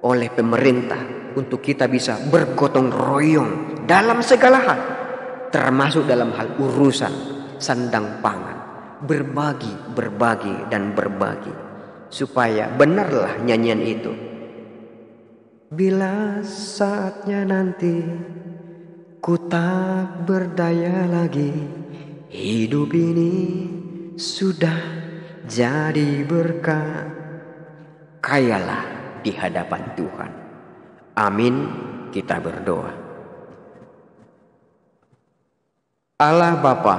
oleh pemerintah untuk kita bisa bergotong royong dalam segala hal, termasuk dalam hal urusan sandang pangan, berbagi dan berbagi, supaya benarlah nyanyian itu. Bila saatnya nanti ku tak berdaya lagi, hidup ini sudah jadi berkah, kayalah di hadapan Tuhan. Amin. Kita berdoa. Allah Bapa,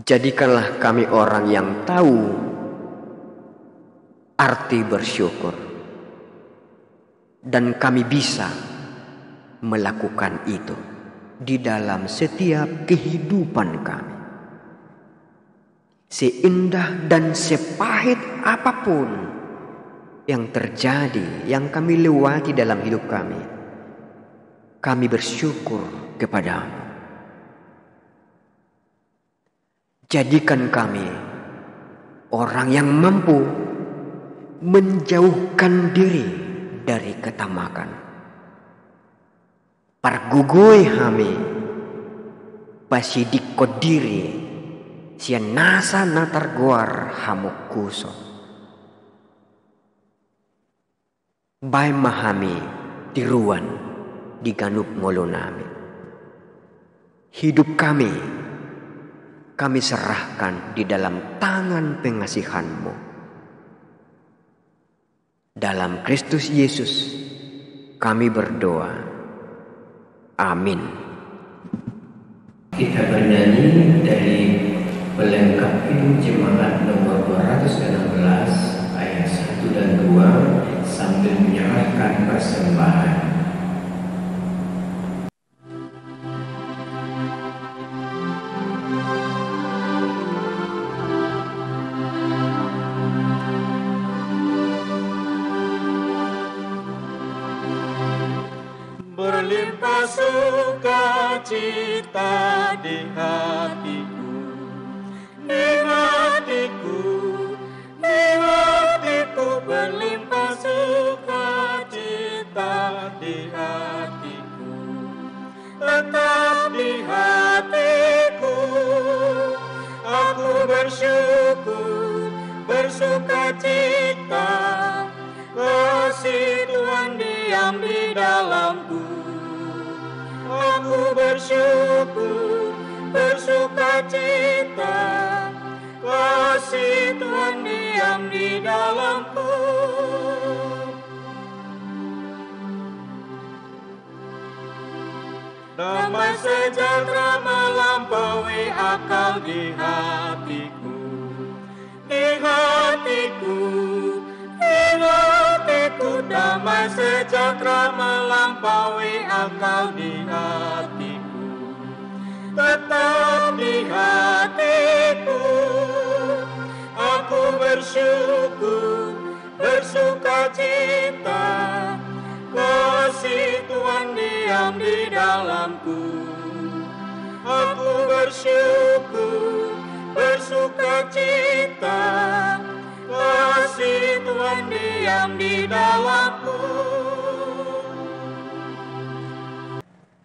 jadikanlah kami orang yang tahu arti bersyukur, dan kami bisa melakukan itu di dalam setiap kehidupan kami. Seindah dan sepahit apapun yang terjadi, yang kami lewati dalam hidup kami bersyukur kepadamu. Jadikan kami orang yang mampu menjauhkan diri dari ketamakan. Pargugui hami pasidiko diri sian nasa natarguar hamuk kuso. Bay mahami tiruan di ganup ngolo nami. Hidup kami serahkan di dalam tangan pengasihan-Mu. Dalam Kristus Yesus kami berdoa. Amin. Kita bernyanyi dari pelengkap hidup jemaat nomor 216 ayat 1 dan 2 sambil menyerahkan persembahan. Berlimpah sukacita di hatiku, di hatiku, di hatiku. Berlimpah sukacita di hatiku, tetap di hatiku. Aku bersyukur, bersukacita, kasih Tuhan diam di dalamku. Aku bersyukur, bersukacita, kasih Tuhan diam di dalamku. Damai sejahtera melampaui akal di hatiku, di hatiku, di hatiku. Damai sejahtera melampaui akal di hatiku, tetap di hatiku. Aku bersyukur, bersukacita, kasih Tuhan diam di dalamku. Aku bersyukur, bersukacita, kasih Tuhan diam di dalamku.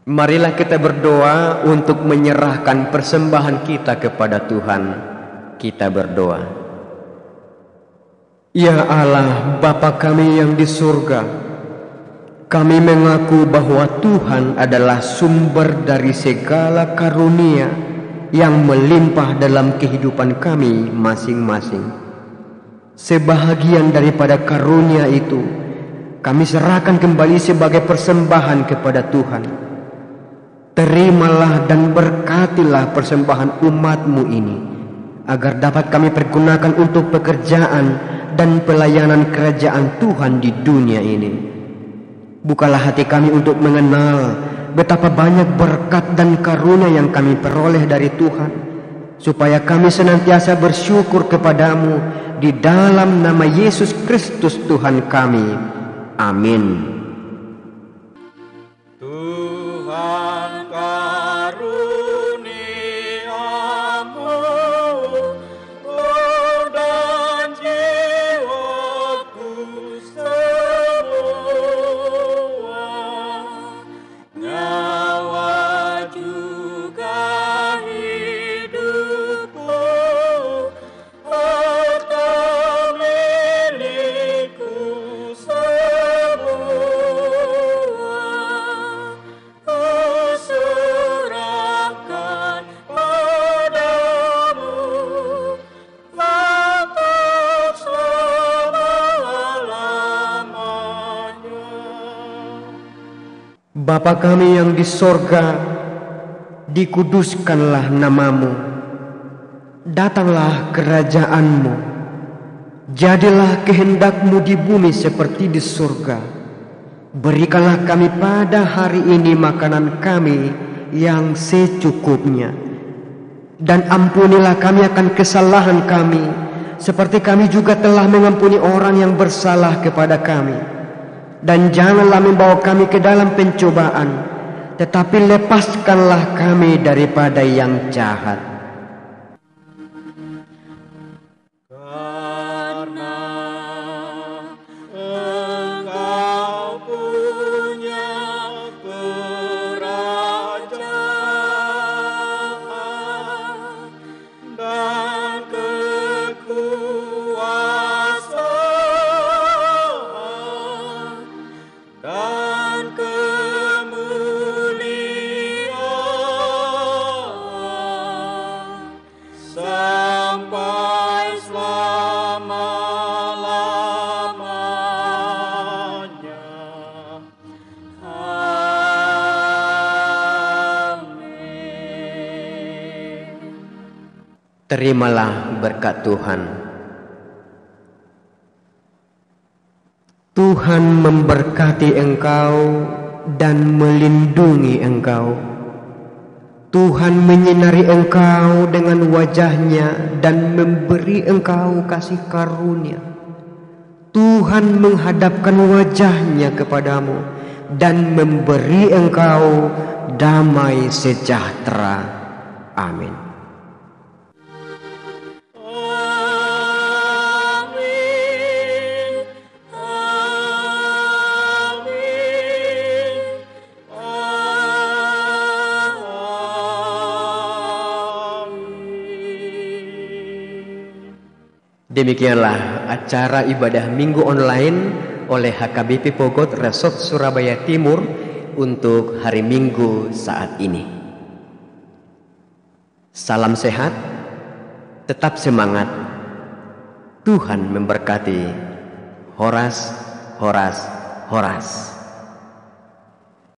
Marilah kita berdoa untuk menyerahkan persembahan kita kepada Tuhan. Kita berdoa. Ya Allah, Bapa kami yang di surga, kami mengaku bahwa Tuhan adalah sumber dari segala karunia yang melimpah dalam kehidupan kami masing-masing. Sebahagian daripada karunia itu kami serahkan kembali sebagai persembahan kepada Tuhan. Terimalah dan berkatilah persembahan umat-Mu ini, agar dapat kami pergunakan untuk pekerjaan dan pelayanan kerajaan Tuhan di dunia ini. Bukalah hati kami untuk mengenal betapa banyak berkat dan karunia yang kami peroleh dari Tuhan, supaya kami senantiasa bersyukur kepadamu di dalam nama Yesus Kristus Tuhan kami. Amin. Tuhan karuniamu dan jiwaku semua, nyawa juga hidupku, harta milikku semua, kuserahkan padamu untuk selama-lamanya. Bapa kami yang di sorga, dikuduskanlah namamu. Datanglah kerajaanmu. Jadilah kehendakmu di bumi seperti di surga. Berikanlah kami pada hari ini makanan kami yang secukupnya. Dan ampunilah kami akan kesalahan kami, seperti kami juga telah mengampuni orang yang bersalah kepada kami. Dan janganlah membawa kami ke dalam pencobaan, tetapi lepaskanlah kami daripada yang jahat. Karena Engkau punya kerajaan dan kekuasaan dan kemuliaan sampai selama-lamanya. Amin. Terimalah berkat Tuhan. Tuhan memberkati engkau dan melindungi engkau. Tuhan menyinari engkau dengan wajahnya dan memberi engkau kasih karunia. Tuhan menghadapkan wajahnya kepadamu dan memberi engkau damai sejahtera. Amin. Amin. Amin. Amin. Demikianlah acara ibadah minggu online oleh HKBP Pogot Resort Surabaya Timur untuk hari Minggu saat ini. Salam sehat, tetap semangat. Tuhan memberkati. Horas, horas, horas.